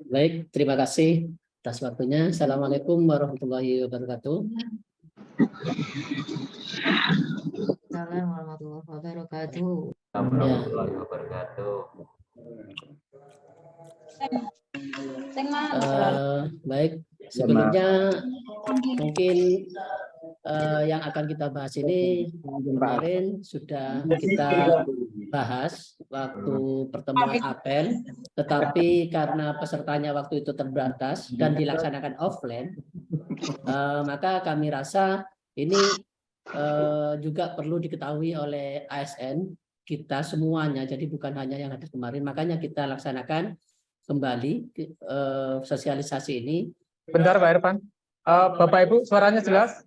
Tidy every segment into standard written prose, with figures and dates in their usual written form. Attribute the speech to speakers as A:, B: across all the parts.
A: Baik, terima kasih atas waktunya. Assalamualaikum warahmatullahi wabarakatuh.
B: Assalamualaikum warahmatullahi wabarakatuh.
C: Warahmatullahi wabarakatuh.
A: Baik, sebelumnya mungkin yang akan kita bahas ini kemarin sudah kita bahas waktu pertemuan apel, tetapi karena pesertanya waktu itu terbatas dan dilaksanakan offline, maka kami rasa ini juga perlu diketahui oleh ASN kita semuanya, jadi bukan hanya yang ada kemarin. Makanya kita laksanakan kembali sosialisasi ini.
D: Bentar Pak Irfan, Bapak Ibu suaranya jelas?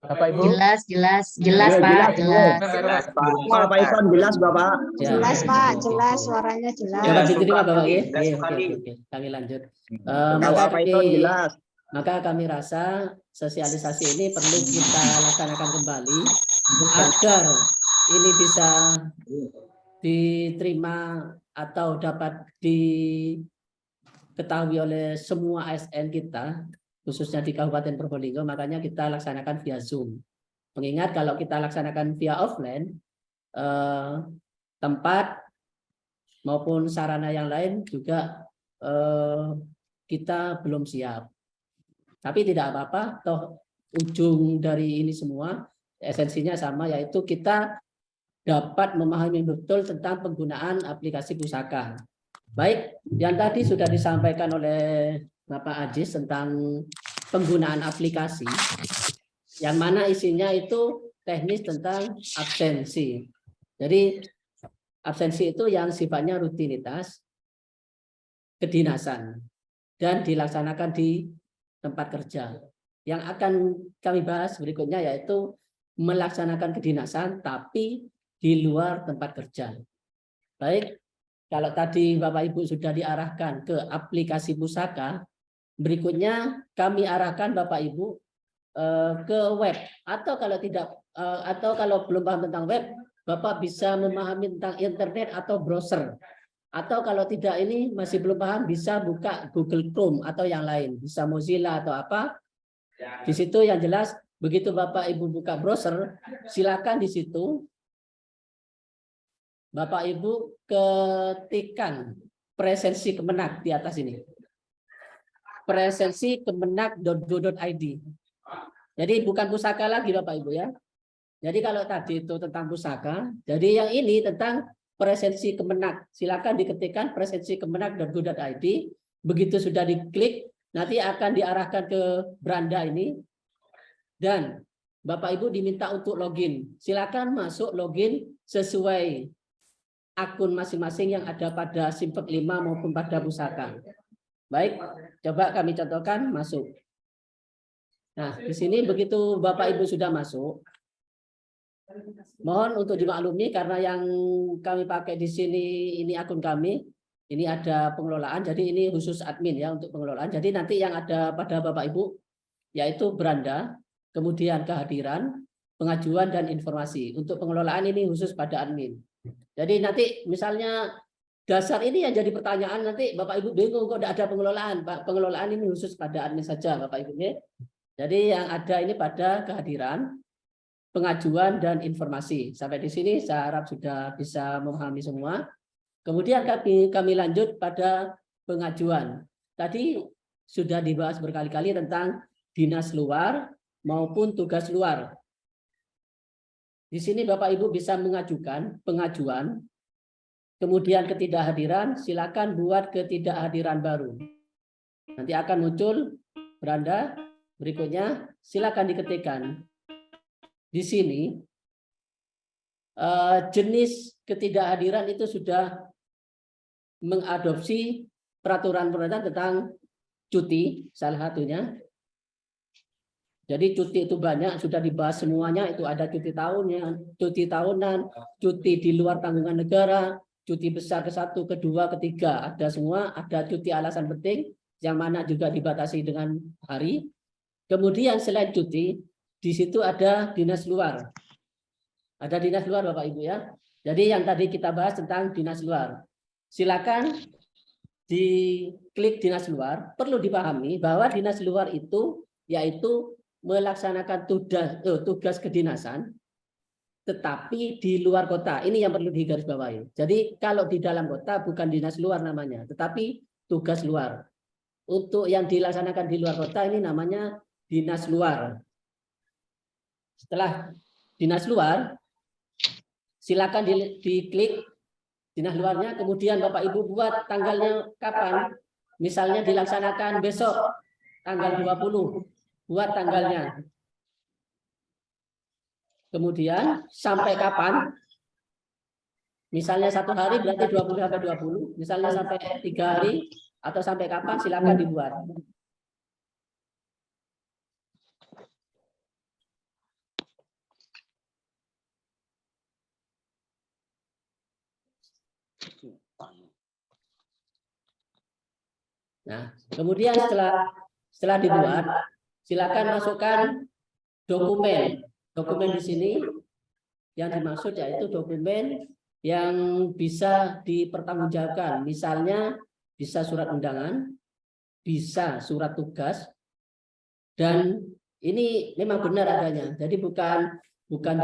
D: Bapak Ibu?
B: Jelas Pak, jelas.
E: Bapak Irfan jelas Bapak.
A: Ya.
F: Jelas Pak, jelas suaranya jelas.
A: Coba diterima Bapak ya. Oke. Kami lanjut. Maka kami rasa sosialisasi ini perlu kita laksanakan kembali agar ini bisa diterima atau dapat diketahui oleh semua ASN kita, khususnya di Kabupaten Probolinggo. Makanya kita laksanakan via Zoom. Mengingat kalau kita laksanakan via offline, tempat maupun sarana yang lain juga kita belum siap. Tapi tidak apa-apa, toh ujung dari ini semua esensinya sama, yaitu kita dapat memahami betul tentang penggunaan aplikasi pusaka. Baik, yang tadi sudah disampaikan oleh Bapak Ajis tentang penggunaan aplikasi, yang mana isinya itu teknis tentang absensi. Jadi absensi itu yang sifatnya rutinitas, kedinasan, dan dilaksanakan di tempat kerja. Yang akan kami bahas berikutnya yaitu melaksanakan kedinasan tapi di luar tempat kerja. Baik, kalau tadi Bapak Ibu sudah diarahkan ke aplikasi pusaka, berikutnya kami arahkan Bapak Ibu ke web, atau kalau tidak atau kalau belum paham tentang web, Bapak bisa memahami tentang internet atau browser. Atau kalau tidak ini masih belum paham, bisa buka Google Chrome atau yang lain, bisa Mozilla atau apa. Di situ yang jelas begitu Bapak Ibu buka browser, silakan di situ Bapak Ibu ketikkan presensi Kemenak di atas ini. Presensi kemenak.go.id. Jadi bukan pusaka lagi Bapak Ibu ya. Jadi kalau tadi itu tentang pusaka, jadi yang ini tentang presensi Kemenak. Silakan diketikkan presensi kemenak.go.id. Begitu sudah diklik, nanti akan diarahkan ke beranda ini. Dan Bapak Ibu diminta untuk login. Silakan masuk login sesuai akun masing-masing yang ada pada Simpek 5 maupun pada pusaka. Baik, coba kami contohkan masuk. Nah, di sini begitu Bapak Ibu sudah masuk, mohon untuk dimaklumi karena yang kami pakai di sini ini akun kami, ini ada pengelolaan, jadi ini khusus admin ya untuk pengelolaan. Jadi nanti yang ada pada Bapak Ibu yaitu beranda, kemudian kehadiran, pengajuan dan informasi. Untuk pengelolaan ini khusus pada admin. Jadi nanti misalnya dasar ini yang jadi pertanyaan, nanti Bapak Ibu bingung kok tidak ada pengelolaan. Pak, pengelolaan ini khusus pada admin saja Bapak Ibu. Jadi yang ada ini pada kehadiran, pengajuan dan informasi. Sampai di sini saya harap sudah bisa memahami semua. Kemudian kami lanjut pada pengajuan. Tadi sudah dibahas berkali-kali tentang dinas luar maupun tugas luar. Di sini Bapak Ibu bisa mengajukan pengajuan, kemudian ketidakhadiran, silakan buat ketidakhadiran baru. Nanti akan muncul beranda berikutnya, silakan diketikkan. Di sini jenis ketidakhadiran itu sudah mengadopsi peraturan pemerintah tentang cuti, salah satunya. Jadi cuti itu banyak, sudah dibahas semuanya, itu ada cuti tahunan, cuti di luar tanggungan negara, cuti besar ke-1, ke-2, ke-3, ada semua, ada cuti alasan penting, yang mana juga dibatasi dengan hari. Kemudian selain cuti, di situ ada dinas luar. Ada dinas luar Bapak Ibu ya. Jadi yang tadi kita bahas tentang dinas luar. silakan diklik dinas luar. Perlu dipahami bahwa dinas luar itu yaitu melaksanakan tugas kedinasan, tetapi di luar kota. Ini yang perlu digarisbawahi. Jadi kalau di dalam kota bukan dinas luar namanya, tetapi tugas luar. Untuk yang dilaksanakan di luar kota ini namanya dinas luar. Setelah dinas luar, silakan diklik dinas luarnya, kemudian Bapak Ibu buat tanggalnya kapan. Misalnya dilaksanakan besok tanggal 20, buat tanggalnya. Kemudian sampai kapan? Misalnya 1 hari berarti 20 sampai 20, misalnya sampai 3 hari atau sampai kapan silakan dibuat. Nah, kemudian setelah dibuat, silakan masukkan dokumen. Dokumen di sini yang dimaksud yaitu dokumen yang bisa dipertanggungjawabkan. Misalnya bisa surat undangan, bisa surat tugas, dan ini memang benar adanya. Jadi bukan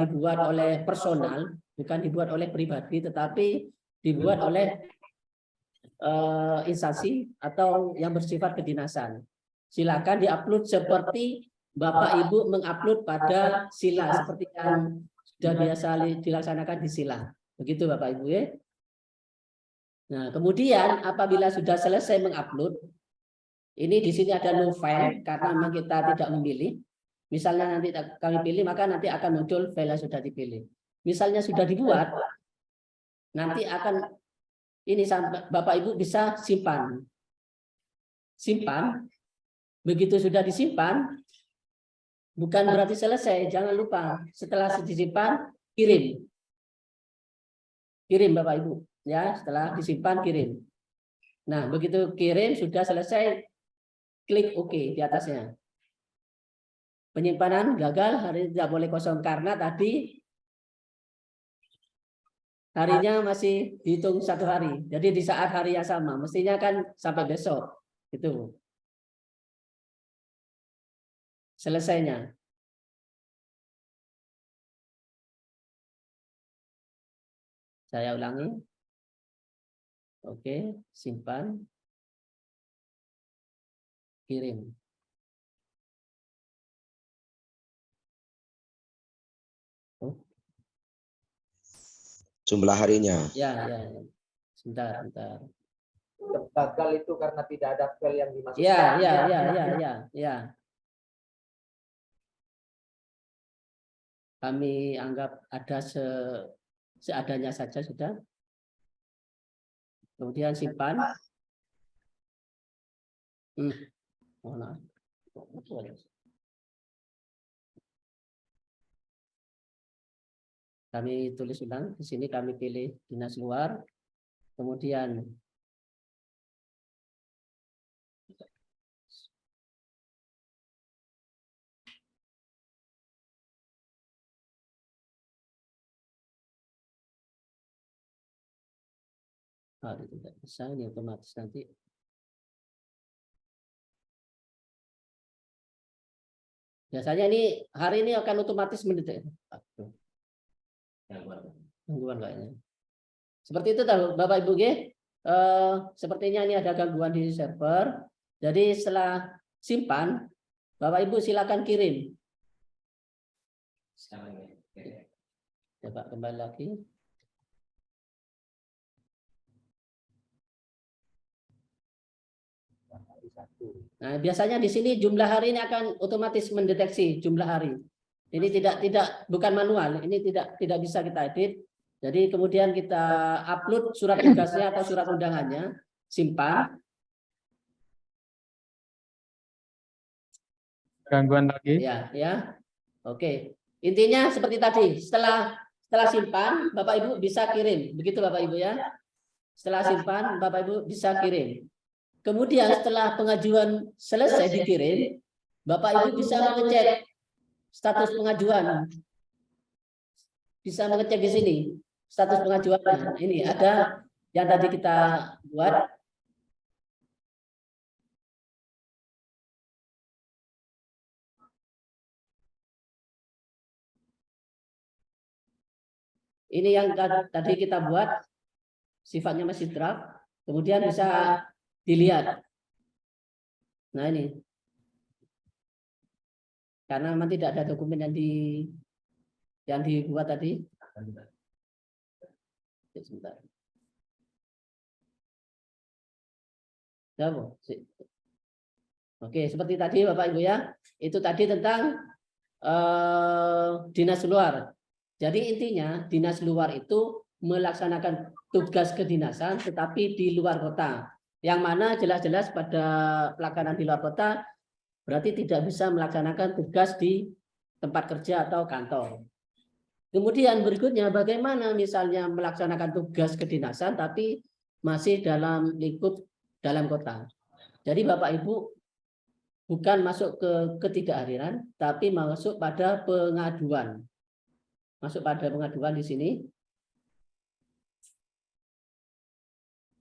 A: dibuat oleh personal, bukan dibuat oleh pribadi, tetapi dibuat oleh instansi atau yang bersifat kedinasan. Silakan diupload seperti Bapak Ibu mengupload pada sila seperti yang sudah biasa dilaksanakan di sila. Begitu Bapak Ibu ya. Nah, kemudian apabila sudah selesai mengupload, ini di sini ada no file karena memang kita tidak memilih. Misalnya nanti kami pilih, maka nanti akan muncul file yang sudah dipilih. Misalnya sudah dibuat, nanti akan ini Bapak Ibu bisa simpan. Simpan. Begitu sudah disimpan, bukan berarti selesai. Jangan lupa setelah disimpan kirim. Kirim Bapak Ibu. Ya, setelah disimpan kirim. Nah, begitu kirim sudah selesai, klik OK di atasnya. Penyimpanan gagal, hari ini tidak boleh kosong karena tadi harinya masih dihitung 1 hari. Jadi di saat hari yang sama, mestinya kan sampai besok. Gitu. Selesainya. Saya ulangi. Oke, simpan. Kirim.
E: Jumlah harinya.
A: Ya. Sebentar.
C: Gagal itu karena tidak ada file yang dimasukkan.
A: Ya. Kami anggap ada seadanya saja sudah. Kemudian simpan. Mohon maaf. Kami tulis ulang. Di sini kami pilih dinas luar. Kemudian tidak bisa, ini otomatis nanti. Biasanya ini hari ini akan otomatis mendetek. Gangguan kayaknya. Seperti itu Bapak Ibu G. Sepertinya ini ada gangguan di server. Jadi setelah simpan, Bapak Ibu silakan kirim. Coba kembali lagi. Nah, biasanya di sini jumlah hari ini akan otomatis mendeteksi jumlah hari. Ini bukan manual, ini tidak bisa kita edit. Jadi kemudian kita upload surat tugasnya atau surat undangannya, simpan.
D: Gangguan lagi.
A: Ya. Oke. Intinya seperti tadi, setelah simpan, Bapak Ibu bisa kirim. Begitu Bapak Ibu ya. Setelah simpan, Bapak Ibu bisa kirim. Kemudian setelah pengajuan selesai dikirim, Bapak Ibu bisa mengecek status pengajuan. Bisa mengecek di sini status pengajuan. Ini ada yang tadi kita buat. Ini yang tadi kita buat, sifatnya masih draft, kemudian bisa dilihat. Nah ini, karena memang tidak ada dokumen yang dibuat tadi. Sebentar. Oke, seperti tadi Bapak Ibu ya, itu tadi tentang dinas luar. Jadi intinya dinas luar itu melaksanakan tugas kedinasan tetapi di luar kota. Yang mana jelas-jelas pada pelaksanaan di luar kota berarti tidak bisa melaksanakan tugas di tempat kerja atau kantor. Kemudian berikutnya bagaimana misalnya melaksanakan tugas kedinasan tapi masih dalam lingkup dalam kota. Jadi Bapak Ibu bukan masuk ke ketidakhadiran tapi masuk pada pengaduan. Masuk pada pengaduan di sini.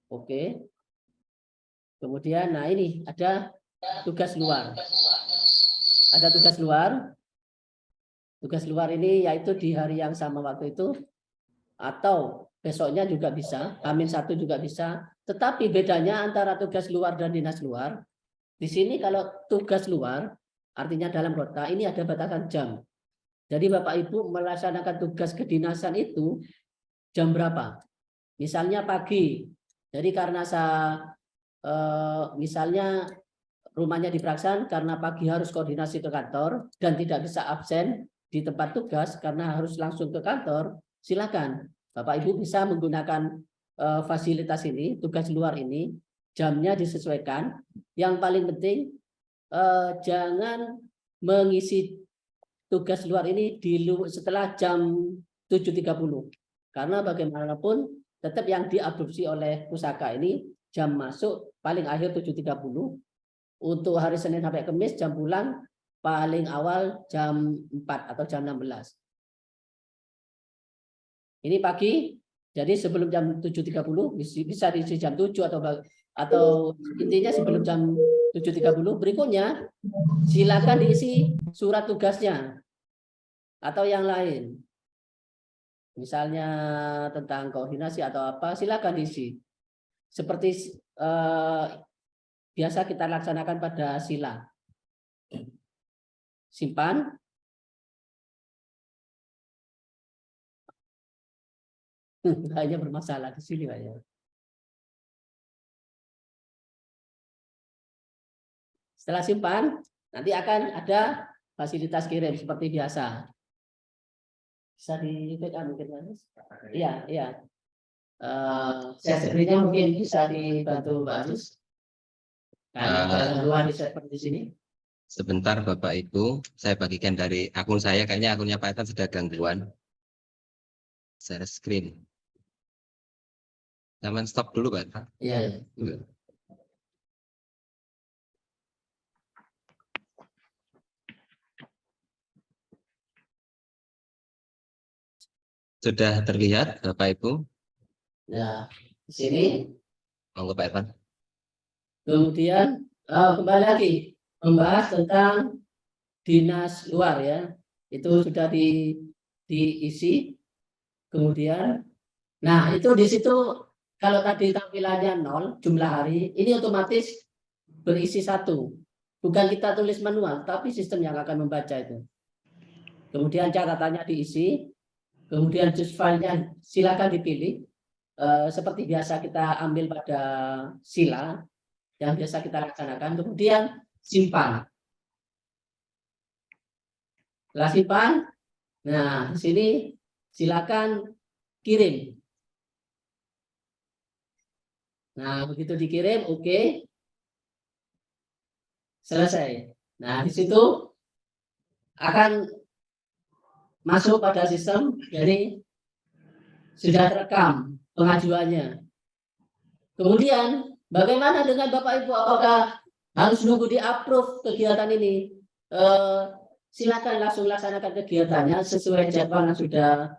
A: Oke. Kemudian, nah ini ada tugas luar. Ada tugas luar. Tugas luar ini yaitu di hari yang sama waktu itu atau besoknya juga bisa, H-1 juga bisa. Tetapi bedanya antara tugas luar dan dinas luar, di sini kalau tugas luar artinya dalam kota ini ada batasan jam. Jadi Bapak Ibu melaksanakan tugas kedinasan itu jam berapa? Misalnya pagi. Jadi karena misalnya rumahnya di Praksan karena pagi harus koordinasi ke kantor dan tidak bisa absen di tempat tugas karena harus langsung ke kantor, silakan Bapak Ibu bisa menggunakan fasilitas ini, tugas luar ini, jamnya disesuaikan. Yang paling penting jangan mengisi tugas luar ini setelah jam 7.30 karena bagaimanapun tetap yang diadopsi oleh pusaka ini jam masuk paling akhir 7.30, untuk hari Senin sampai Kamis jam pulang paling awal jam 4 atau jam 16. Ini pagi, jadi sebelum jam 7.30 bisa diisi jam 7 atau intinya sebelum jam 7.30. Berikutnya silakan diisi surat tugasnya atau yang lain. Misalnya tentang koordinasi atau apa, silakan diisi. Seperti biasa kita laksanakan pada sila. Simpan. Hanya bermasalah di sini Pak ya. Setelah simpan, nanti akan ada fasilitas kirim seperti biasa. Bisa di-backup mungkin Mas? Iya, iya. Share screen-nya mungkin bisa dibantu Mbak Agus. Karena ada gangguan di seperti di sini.
G: Sebentar Bapak Ibu, saya bagikan dari akun saya, kayaknya akunnya Pak Etan sudah gangguan. Share screen. Zaman stop dulu Pak Etan.
A: Iya.
G: Sudah terlihat Bapak Ibu?
A: Nah, di sini.
G: Monggo Pak Etan.
A: Kemudian kembali lagi membahas tentang dinas luar ya. Itu sudah diisi. Kemudian, nah itu di situ kalau tadi tampilannya 0 jumlah hari, ini otomatis berisi 1. Bukan kita tulis manual, tapi sistem yang akan membaca itu. Kemudian catatannya diisi. Kemudian choose file-nya silakan dipilih. Seperti biasa kita ambil pada sila yang biasa kita laksanakan. Kemudian simpan. Setelah simpan, nah di sini silakan kirim. Nah begitu dikirim, oke. Selesai. Nah di situ akan masuk pada sistem, jadi sudah terekam pengajuannya. Kemudian bagaimana dengan Bapak Ibu? Apakah harus nunggu di-approve kegiatan ini? Silakan langsung laksanakan kegiatannya sesuai jadwal yang sudah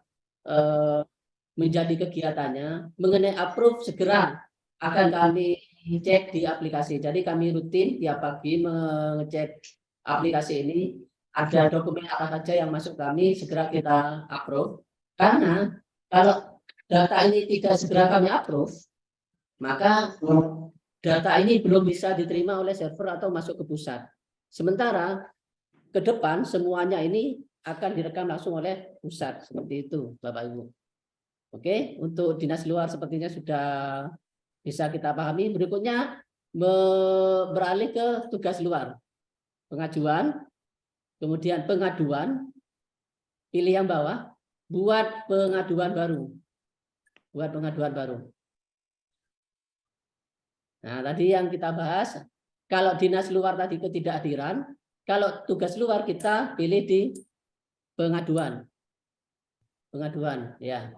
A: menjadi kegiatannya. Mengenai approve segera akan kami cek di aplikasi. Jadi kami rutin tiap pagi mengecek aplikasi ini. Ada dokumen apa saja yang masuk kami, segera kita approve. Karena kalau data ini tidak segera kami approve, maka data ini belum bisa diterima oleh server atau masuk ke pusat. Sementara ke depan semuanya ini akan direkam langsung oleh pusat. Seperti itu, Bapak Ibu. Oke, untuk dinas luar sepertinya sudah bisa kita pahami. Berikutnya beralih ke tugas luar. Pengajuan, kemudian pengaduan, pilih yang bawah, buat pengaduan baru. Buat pengaduan baru. Nah, tadi yang kita bahas, kalau dinas luar tadi ketidakhadiran, kalau tugas luar kita pilih di pengaduan. Pengaduan, ya.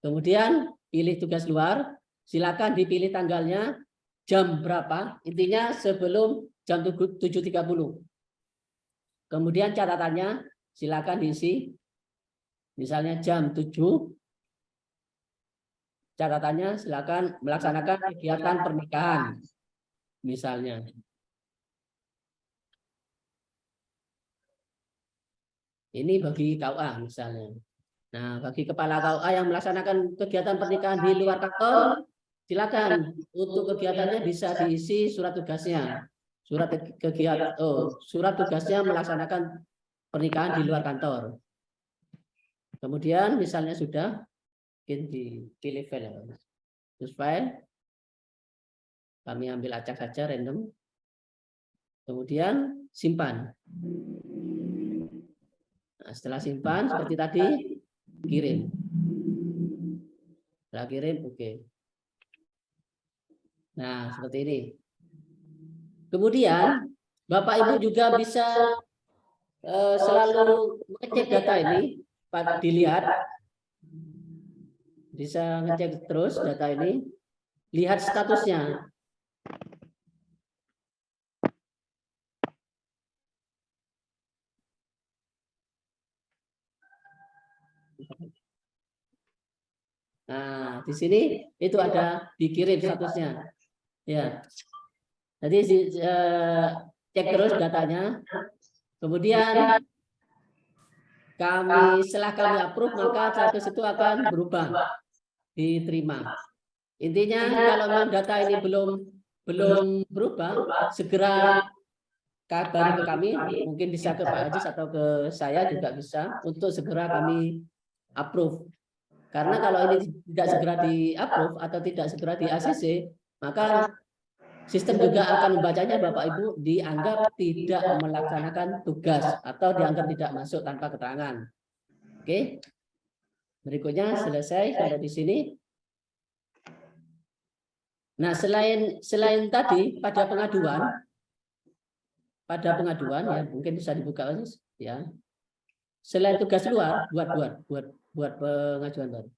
A: Kemudian pilih tugas luar, silakan dipilih tanggalnya, jam berapa, intinya sebelum jam 7.30. Kemudian catatannya silakan diisi, misalnya jam 7, catatannya silakan melaksanakan kegiatan pernikahan, misalnya. Ini bagi KUA misalnya. Nah, bagi kepala KUA yang melaksanakan kegiatan pernikahan di luar kantor, silakan untuk kegiatannya bisa diisi surat tugasnya. Surat tugasnya melaksanakan pernikahan di luar kantor. Kemudian misalnya sudah dipilih file. Terus file. Kami ambil acak saja random. Kemudian simpan. Nah, setelah simpan seperti tadi, kirim. Setelah kirim, oke. Nah, seperti ini. Kemudian, Bapak Ibu juga bisa selalu mengecek data ini, dilihat. Bisa ngecek terus data ini, lihat statusnya. Nah, di sini itu ada dikirim statusnya. Ya. Jadi cek terus datanya. Kemudian setelah kami approve, maka status itu akan berubah, diterima. Intinya kalau memang data ini belum berubah, segera kabari ke kami, mungkin bisa ke Pak Ajis atau ke saya juga bisa, untuk segera kami approve. Karena kalau ini tidak segera di-approve atau tidak segera di-ACC, maka sistem juga akan membacanya Bapak Ibu dianggap tidak melaksanakan tugas atau dianggap tidak masuk tanpa keterangan. Oke. Berikutnya selesai sampai di sini. Nah, selain tadi pada pengaduan ya, mungkin bisa dibuka ya. Selain tugas luar, buat pengajuan baru.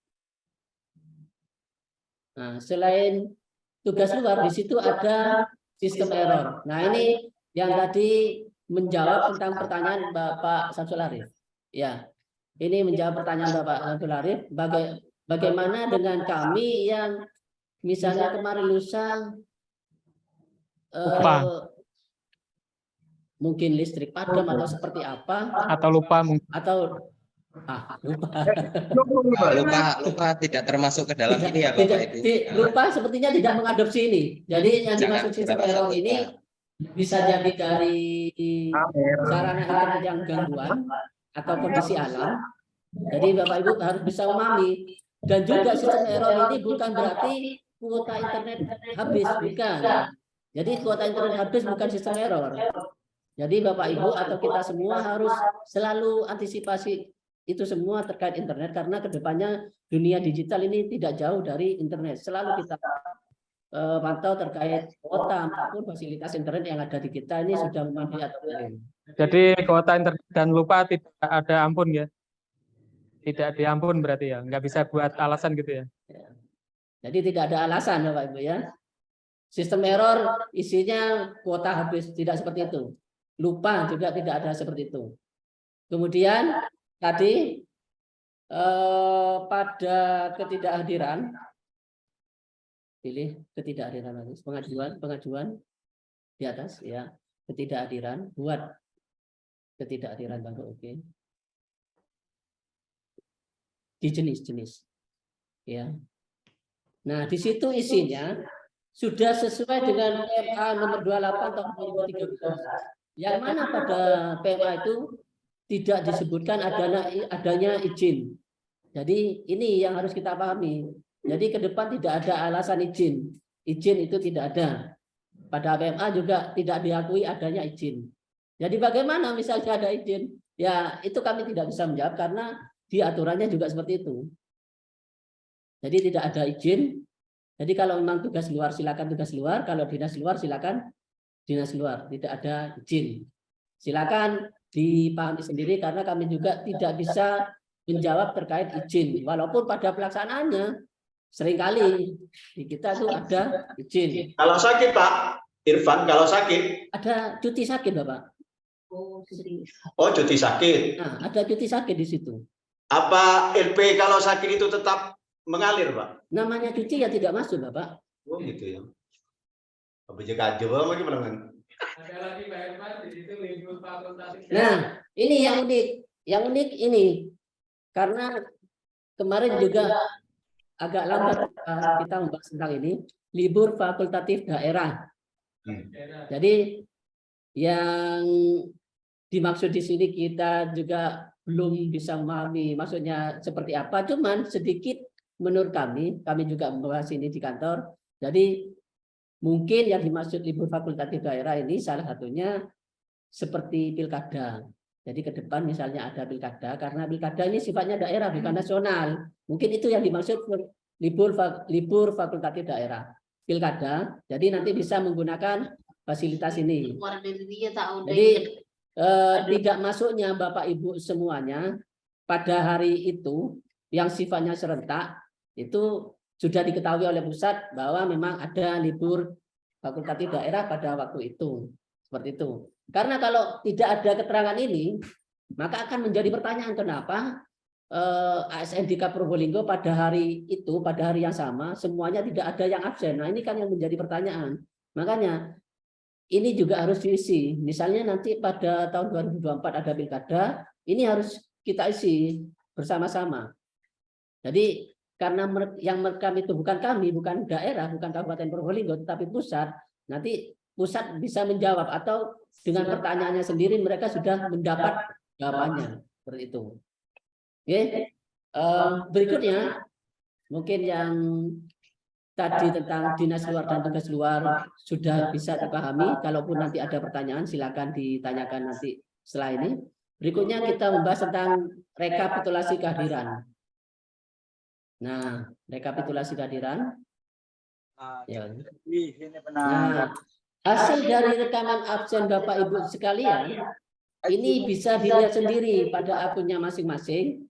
A: Nah, selain tugas luar, di situ ada sistem error. Nah, ini yang tadi menjawab tentang pertanyaan Bapak Samsul Arif. Ya, ini menjawab pertanyaan Bapak Samsul Arif. Bagaimana dengan kami yang misalnya kemarin lusa mungkin listrik padam atau seperti apa?
D: Atau lupa mungkin.
A: Atau
G: lupa tidak termasuk ke dalam ini ya Bapak Ibu.
A: Lupa sepertinya tidak mengadopsi ini. Jadi yang dimaksud sistem error ini bisa jadi dari sarana internet yang gangguan atau kondisi alam. Jadi Bapak Ibu harus bisa memahami. Dan juga sistem error ini bukan berarti kuota internet habis, bukan. Jadi kuota internet habis bukan sistem error. Jadi Bapak Ibu atau kita semua harus selalu antisipasi itu semua terkait internet, karena kedepannya dunia digital ini tidak jauh dari internet. Selalu kita pantau terkait kuota maupun fasilitas internet yang ada di kita ini sudah memadai atau belum.
D: Jadi kuota internet dan lupa tidak ada ampun ya? Tidak diampun berarti ya? Nggak bisa buat alasan gitu ya?
A: Jadi tidak ada alasan Bapak Ibu ya. Sistem error isinya kuota habis, tidak seperti itu. Lupa juga tidak ada seperti itu. Kemudian tadi pada ketidakhadiran, pilih ketidakhadiran lagi, pengajuan di atas ya, ketidakhadiran, buat ketidakhadiran baru, oke. Di jenis-jenis ya. Nah, di situ isinya sudah sesuai dengan PMA nomor 28 tahun 2013. Yang mana pada PMA itu tidak disebutkan adanya izin. Jadi ini yang harus kita pahami. Jadi ke depan tidak ada alasan izin. Izin itu tidak ada. Pada PMA juga tidak diakui adanya izin. Jadi bagaimana misalnya ada izin? Ya itu kami tidak bisa menjawab karena di aturannya juga seperti itu. Jadi tidak ada izin. Jadi kalau memang tugas luar silakan tugas luar, kalau dinas luar silakan dinas luar, tidak ada izin. Silakan dipahami sendiri karena kami juga tidak bisa menjawab terkait izin. Walaupun pada pelaksanaannya seringkali di kita tuh ada izin.
H: Kalau sakit Pak Irfan, kalau sakit
A: Ada cuti sakit Bapak.
H: oh cuti sakit.
A: Nah, ada cuti sakit di situ.
H: Apa LP kalau sakit itu tetap mengalir Pak?
A: Namanya cuti ya tidak masuk Bapak.
H: Oh gitu ya. Apa jaga aja Pak gimana kan?
D: Ada lagi Pak Irfan di situ libur fakultatif.
A: Nah, ini yang unik. Yang unik ini karena kemarin juga agak lambat kita membahas tentang ini, libur fakultatif daerah. Jadi yang dimaksud di sini kita juga belum bisa memahami maksudnya seperti apa, cuman sedikit menurut kami juga membahas ini di kantor. Jadi mungkin yang dimaksud libur fakultatif daerah ini salah satunya seperti pilkada. Jadi ke depan misalnya ada pilkada, karena pilkada ini sifatnya daerah bukan nasional. Mungkin itu yang dimaksud libur fakultatif daerah. Pilkada, jadi nanti bisa menggunakan fasilitas ini. Jadi tidak masuknya Bapak Ibu semuanya pada hari itu yang sifatnya serentak itu sudah diketahui oleh pusat bahwa memang ada libur fakultatif daerah pada waktu itu. Seperti itu. Karena kalau tidak ada keterangan ini, maka akan menjadi pertanyaan kenapa ASN Dika Probolinggo pada hari itu, pada hari yang sama, semuanya tidak ada yang absen. Nah ini kan yang menjadi pertanyaan. Makanya ini juga harus diisi. Misalnya nanti pada tahun 2024 ada pilkada, ini harus kita isi bersama-sama. Jadi karena yang merekam itu bukan kami, bukan daerah, bukan Kabupaten Probolinggo, tetapi pusat, nanti pusat bisa menjawab atau dengan pertanyaannya sendiri mereka sudah mendapat jawabannya. Seperti itu. Oke. Berikutnya mungkin yang tadi tentang dinas luar dan tugas luar sudah bisa dipahami. Kalaupun nanti ada pertanyaan silakan ditanyakan nanti setelah ini. Berikutnya kita membahas tentang rekapitulasi kehadiran. Nah, rekapitulasi kehadiran. Ya. Nah, hasil dari rekaman absen Bapak Ibu sekalian ini bisa dilihat sendiri pada akunnya masing-masing.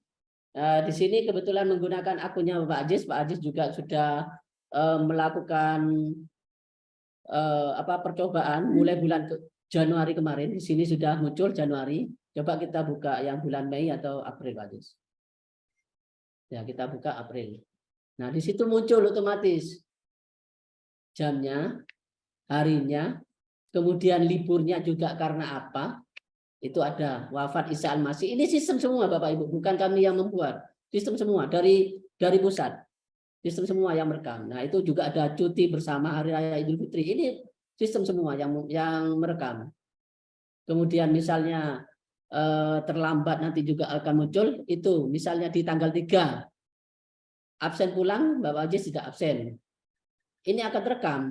A: Di sini kebetulan menggunakan akunnya Pak Ajis. Pak Ajis juga sudah melakukan percobaan mulai bulan Januari kemarin. Di sini sudah muncul Januari. Coba kita buka yang bulan Mei atau April, Pak Ajis. Ya, kita buka April. Nah, di situ muncul otomatis jamnya, harinya, kemudian liburnya juga karena apa? Itu ada wafat Isa Al-Masih. Ini sistem semua Bapak Ibu, bukan kami yang membuat. Sistem semua dari pusat. Sistem semua yang merekam. Nah, itu juga ada cuti bersama Hari Raya Idul Fitri. Ini sistem semua yang merekam. Kemudian misalnya terlambat nanti juga akan muncul itu misalnya di tanggal 3 absen pulang, Bapak Ajis tidak absen. Ini akan terekam.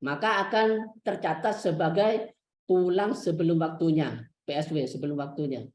A: Maka akan tercatat sebagai pulang sebelum waktunya, PSW sebelum waktunya.